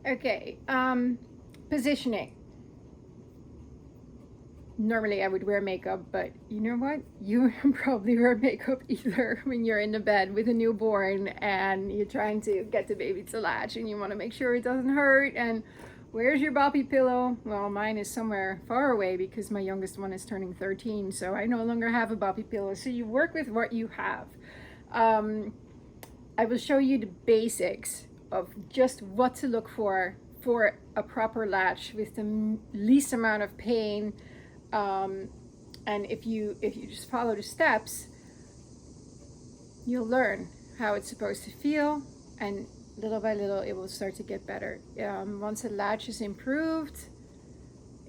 Okay, positioning. Normally I would wear makeup, but you know what? You probably wear makeup either when you're in the bed with a newborn and you're trying to get the baby to latch and you want to make sure it doesn't hurt. And where's your boppy pillow? Well, mine is somewhere far away because my youngest one is turning 13, so I no longer have a boppy pillow. So you work with what you have. Um, I will show you the basics of just what to look for a proper latch with the least amount of pain. Um, and if you just follow the steps, you'll learn how it's supposed to feel, and little by little it will start to get better. Once a latch is improved,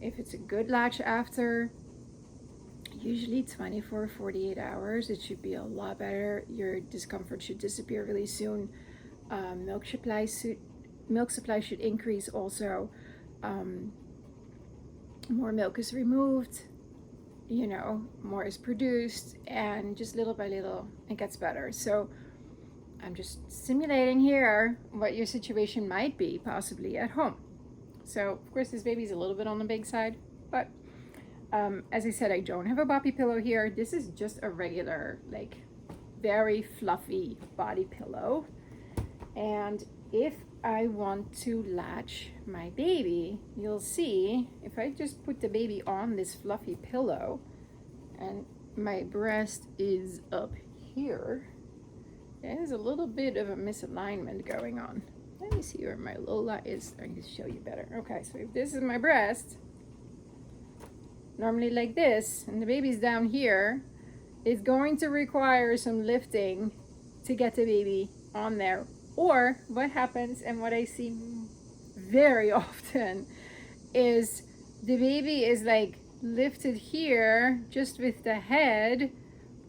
if it's a good latch after usually 24 48 hours, it should be a lot better. Your discomfort should disappear really soon. Milk supply should increase also. um, More milk is removed, more is produced, and just little by little it gets better. So I'm just simulating here what your situation might be possibly at home. So of course this baby's a little bit on the big side, but as I said, I don't have a boppy pillow here. This is just a regular, like, very fluffy body pillow. And if I want to latch my baby, you'll see if I just put the baby on this fluffy pillow and my breast is up here, there's a little bit of a misalignment going on. Let me see where my Lola is. I can show you better. Okay, so if this is my breast, normally like this, and the baby's down here, it's going to require some lifting to get the baby on there. Or what happens, and what I see very often, is the baby is like lifted here just with the head,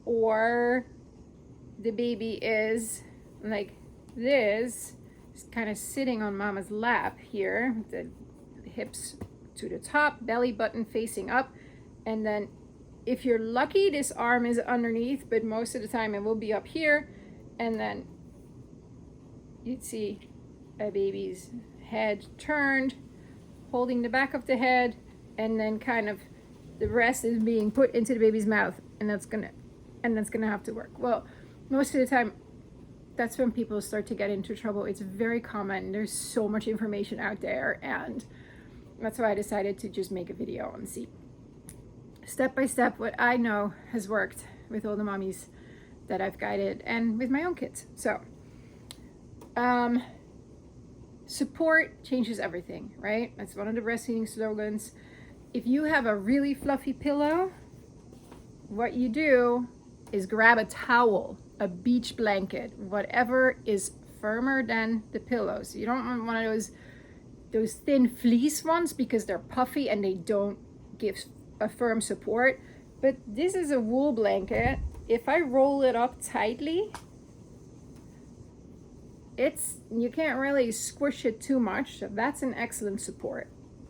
or the baby is like this, kind of sitting on mama's lap here, the hips to the top, belly button facing up, and then if you're lucky, this arm is underneath, but most of the time it will be up here, and then you'd see a baby's head turned, holding the back of the head, and then kind of the breast is being put into the baby's mouth, and that's gonna have to work. Well, most of the time, that's when people start to get into trouble. It's very common. There's so much information out there, and that's why I decided to just make a video and see step by step what I know has worked with all the mommies that I've guided and with my own kids. So support changes everything, right? That's one of the breastfeeding slogans. If you have a really fluffy pillow, what you do is grab a towel, a beach blanket, whatever is firmer than the pillow. So you don't want one of those thin fleece ones because they're puffy and they don't give a firm support. But this is a wool blanket. If I roll it up tightly, you can't really squish it too much, so that's an excellent support.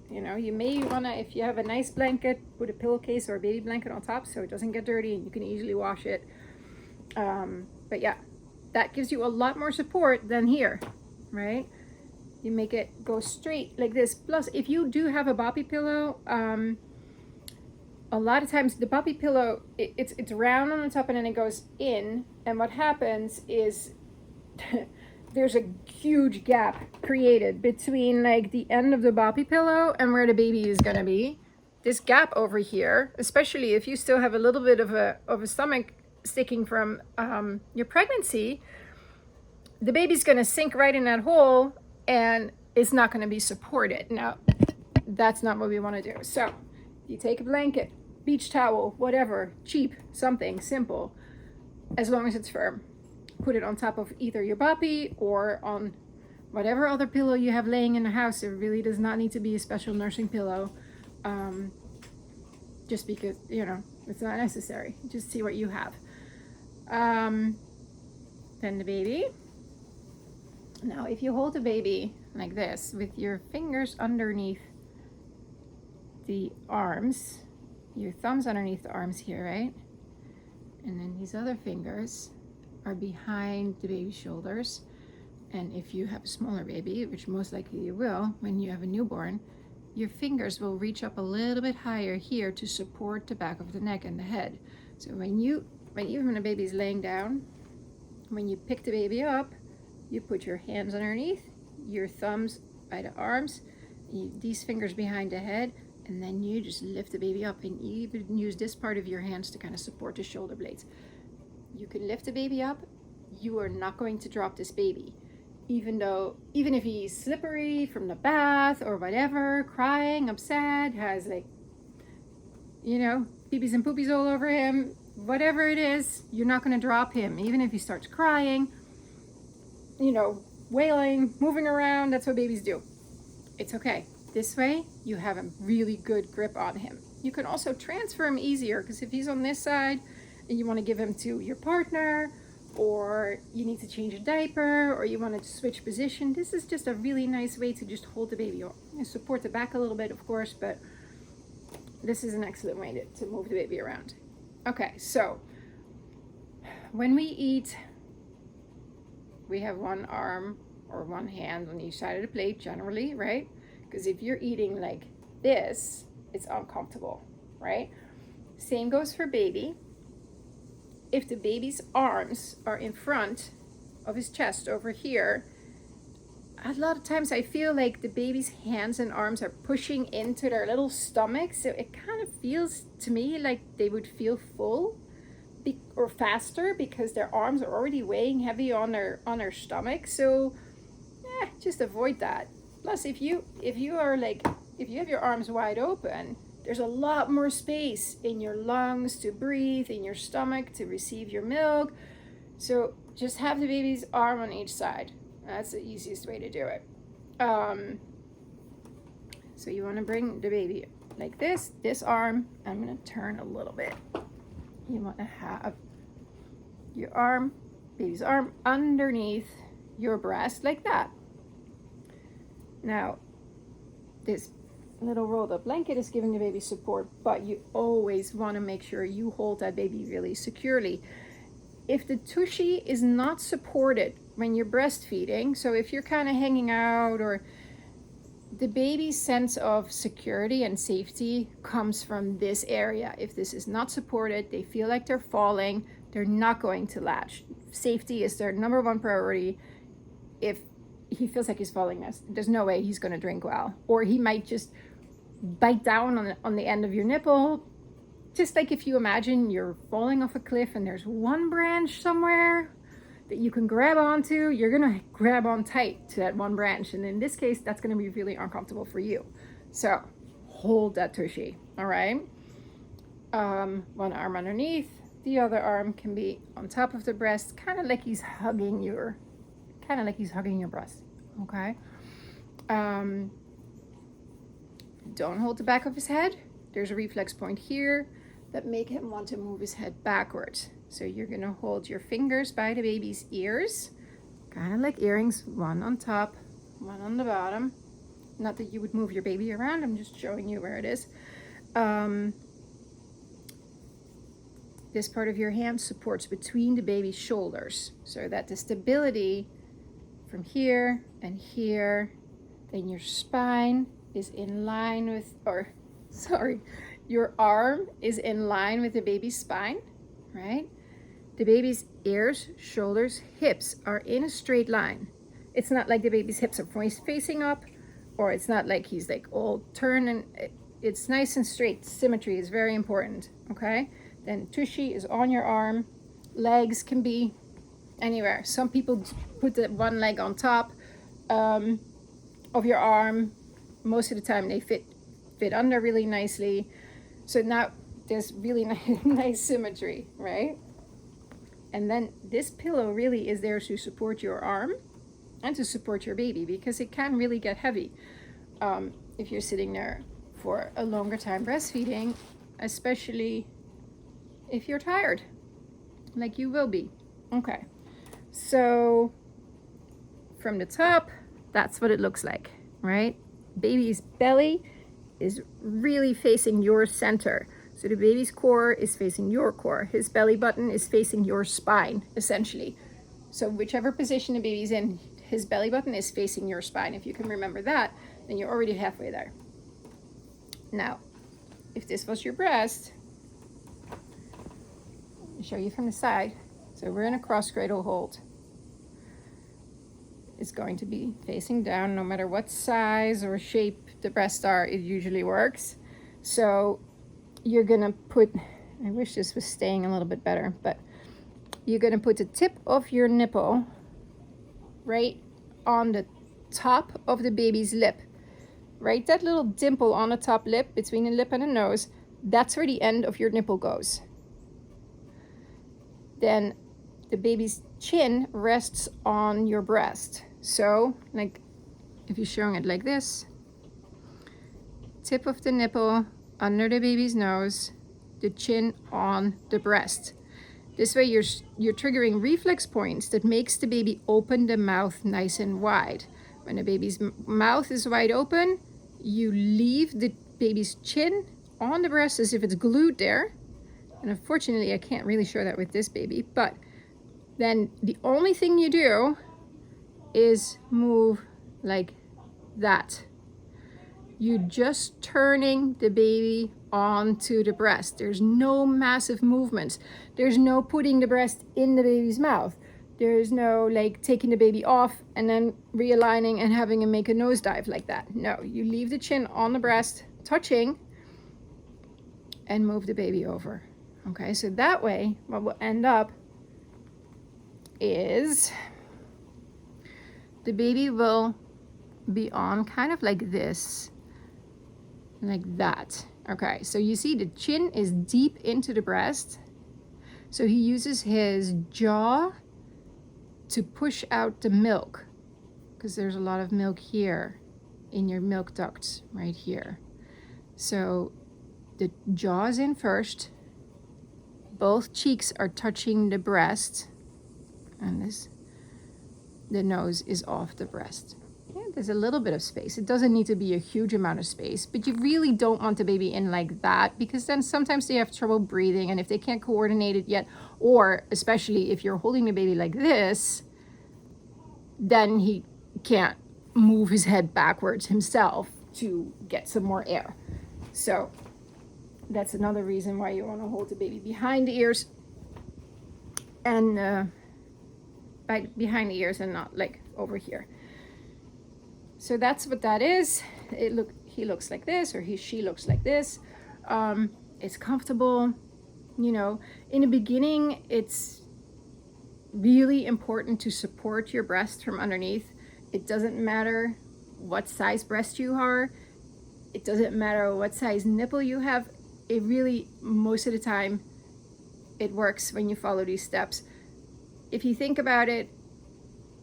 You may want to, if you have a nice blanket, put a pillowcase or a baby blanket on top so it doesn't get dirty and you can easily wash it. But yeah, that gives you a lot more support than here, right? You make it go straight like this. Plus, if you do have a boppy pillow, a lot of times the boppy pillow, it's round on the top and then it goes in, and what happens is there's a huge gap created between like the end of the boppy pillow and where the baby is going to be. This gap over here, especially if you still have a little bit of a stomach sticking from your pregnancy, the baby's going to sink right in that hole and it's not going to be supported. Now, that's not what we want to do. So you take a blanket, beach towel, whatever, cheap, something simple, as long as it's firm. Put it on top of either your boppy or on whatever other pillow you have laying in the house. It really does not need to be a special nursing pillow, just because, it's not necessary. Just see what you have. Then the baby. Now, if you hold the baby like this with your fingers underneath the arms, your thumbs underneath the arms here, right? And then these other fingers are behind the baby's shoulders. And if you have a smaller baby, which most likely you will when you have a newborn, your fingers will reach up a little bit higher here to support the back of the neck and the head. So even when a baby's laying down, when you pick the baby up, you put your hands underneath, your thumbs by the arms, these fingers behind the head, and then you just lift the baby up, and you even use this part of your hands to kind of support the shoulder blades. You can lift the baby up. You are not going to drop this baby. Even if he's slippery from the bath or whatever, crying, upset, has like, peepees and poopies all over him, whatever it is, you're not going to drop him. Even if he starts crying, wailing, moving around, that's what babies do. It's okay. This way, you have a really good grip on him. You can also transfer him easier, because if he's on this side and you want to give him to your partner, or you need to change a diaper, or you want to switch position, this is just a really nice way to just hold the baby up. You support the back a little bit, of course, but this is an excellent way to move the baby around. Okay, so when we eat, we have one arm or one hand on each side of the plate generally, right? Because if you're eating like this, it's uncomfortable, right? Same goes for baby. If the baby's arms are in front of his chest over here, a lot of times I feel like the baby's hands and arms are pushing into their little stomach. So it kind of feels to me like they would feel full or faster, because their arms are already weighing heavy on their stomach. So just avoid that. Plus, if you have your arms wide open, there's a lot more space in your lungs to breathe, in your stomach to receive your milk. So just have the baby's arm on each side. That's the easiest way to do it. So you want to bring the baby like this arm. I'm going to turn a little bit. You want to have your arm, baby's arm, underneath your breast like that. Now, this little rolled up blanket is giving the baby support, but you always want to make sure you hold that baby really securely. If the tushy is not supported when you're breastfeeding, so if you're kind of hanging out, or the baby's sense of security and safety comes from this area. If this is not supported, they feel like they're falling, they're not going to latch. Safety is their number one priority. If he feels like he's falling, there's no way he's going to drink well, or he might just bite down on the end of your nipple. Just like if you imagine you're falling off a cliff and there's one branch somewhere that you can grab onto, you're going to grab on tight to that one branch. And in this case, that's going to be really uncomfortable for you. So hold that tushy. All right. One arm underneath, the other arm can be on top of the breast, kind of like he's hugging your breast. Okay. Don't hold the back of his head. There's a reflex point here that make him want to move his head backwards. So you're going to hold your fingers by the baby's ears, kind of like earrings, one on top, one on the bottom. Not that you would move your baby around, I'm just showing you where it is. This part of your hand supports between the baby's shoulders, so that the stability from here and here, then your spine is in line with, your arm is in line with the baby's spine, right? The baby's ears, shoulders, hips are in a straight line. It's not like the baby's hips are facing up, or it's not like he's like all turned, and it's nice and straight. Symmetry is very important, okay? Then tushy is on your arm. Legs can be anywhere. Some people put the one leg on top of your arm. Most of the time they fit under really nicely. So now there's really nice symmetry, right? And then this pillow really is there to support your arm and to support your baby, because it can really get heavy if you're sitting there for a longer time breastfeeding, especially if you're tired, like you will be. Okay, so from the top, that's what it looks like, right? Baby's belly is really facing your center. So the baby's core is facing your core. His belly button is facing your spine, essentially. So whichever position the baby's in, his belly button is facing your spine. If you can remember that, then you're already halfway there. Now, if this was your breast, I'll show you from the side. So we're in a cross cradle hold. It's going to be facing down no matter what size or shape the breasts are, it usually works. So you're gonna put, I wish this was staying a little bit better, but you're gonna put the tip of your nipple right on the top of the baby's lip. Right, that little dimple on the top lip between the lip and the nose, that's where the end of your nipple goes. Then the baby's chin rests on your breast. So, like, if you're showing it like this, tip of the nipple under the baby's nose, the chin on the breast. This way you're triggering reflex points that makes the baby open the mouth nice and wide. When the baby's mouth is wide open, you leave the baby's chin on the breast as if it's glued there. And unfortunately, I can't really show that with this baby, but then the only thing you do is move like that. You're just turning the baby onto the breast. There's no massive movements. There's no putting the breast in the baby's mouth. There's no like taking the baby off and then realigning and having him make a nosedive like that. No, you leave the chin on the breast, touching, and move the baby over. Okay, so that way, what will end up is the baby will be on kind of like this, like that. Okay, so you see the chin is deep into the breast. So he uses his jaw to push out the milk, because there's a lot of milk here in your milk ducts right here. So the jaw is in first, both cheeks are touching the breast, and the nose is off the breast. Yeah, there's a little bit of space. It doesn't need to be a huge amount of space, but you really don't want the baby in like that, because then sometimes they have trouble breathing, and if they can't coordinate it yet, or especially if you're holding the baby like this, then he can't move his head backwards himself to get some more air. So that's another reason why you want to hold the baby behind the ears, and behind the ears and not like over here. So that's what that is. He looks like this, or she looks like this. It's comfortable. You know, in the beginning, it's really important to support your breast from underneath. It doesn't matter what size breast you are. It doesn't matter what size nipple you have. It really, most of the time, it works when you follow these steps. If you think about it,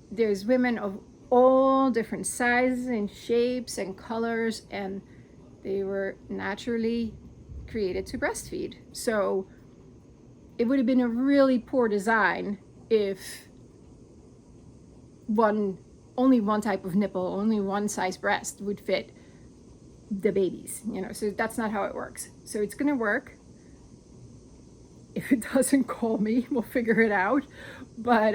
there's women of all different sizes and shapes and colors, and they were naturally created to breastfeed. So it would have been a really poor design if only one type of nipple, only one size breast would fit the babies, you know. So that's not how it works. So it's gonna work. If it doesn't, call me, we'll figure it out. But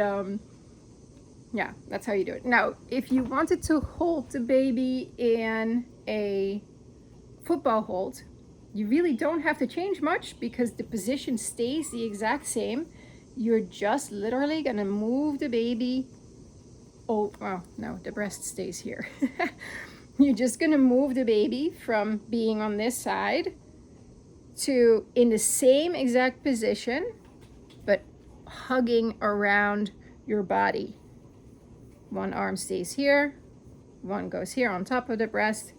yeah, that's how you do it. Now, if you wanted to hold the baby in a football hold, you really don't have to change much, because the position stays the exact same. You're just literally gonna move the baby. Oh, no, the breast stays here. You're just gonna move the baby from being on this side to in the same exact position, but hugging around your body. One arm stays here, one goes here on top of the breast,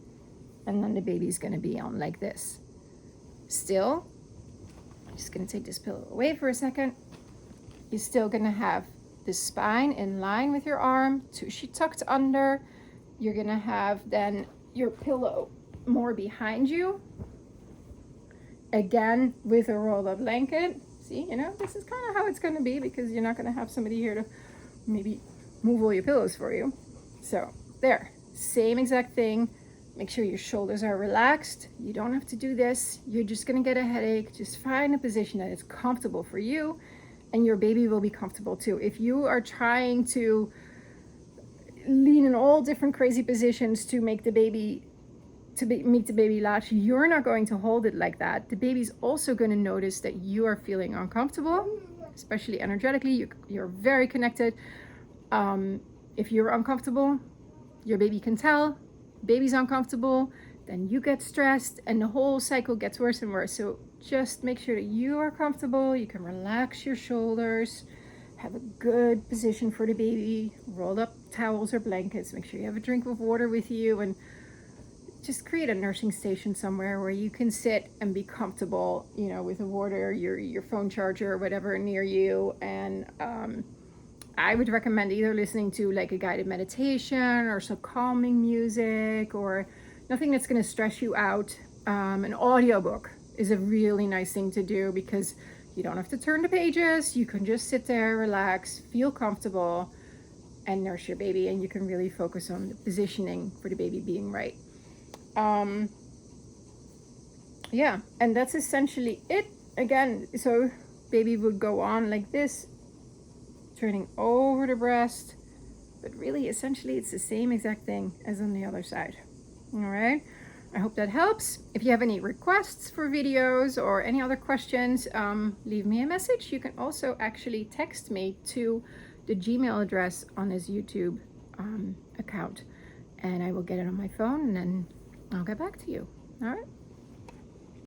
and then the baby's gonna be on like this. Still, I'm just gonna take this pillow away for a second. You're still gonna have the spine in line with your arm, tushy tucked under. You're gonna have then your pillow more behind you. Again, with a roll-up blanket. See, you know, this is kind of how it's gonna be, because you're not gonna have somebody here to maybe move all your pillows for you. So there, same exact thing. Make sure your shoulders are relaxed. You don't have to do this. You're just gonna get a headache. Just find a position that is comfortable for you, and your baby will be comfortable too. If you are trying to lean in all different crazy positions to make the baby make the baby latch. You're not going to hold it like that. The baby's also going to notice that you are feeling uncomfortable, especially energetically. You're very connected. If you're uncomfortable, your baby can tell. Baby's uncomfortable, then you get stressed, and the whole cycle gets worse and worse. So just make sure that you are comfortable. You can relax your shoulders, have a good position for the baby, rolled up towels or blankets. Make sure you have a drink of water with you, and just create a nursing station somewhere where you can sit and be comfortable, you know, with the water, your phone charger or whatever near you. And I would recommend either listening to like a guided meditation or some calming music, or nothing that's going to stress you out. An audiobook is a really nice thing to do because you don't have to turn the pages. You can just sit there, relax, feel comfortable, and nurse your baby, and you can really focus on the positioning for the baby being right. Yeah, and that's essentially it. Again, so baby would go on like this, turning over the breast, but really essentially it's the same exact thing as on the other side. All right, I hope that helps. If you have any requests for videos or any other questions, leave me a message. You can also actually text me to the Gmail address on his YouTube account, and I will get it on my phone, and then I'll get back to you. All right.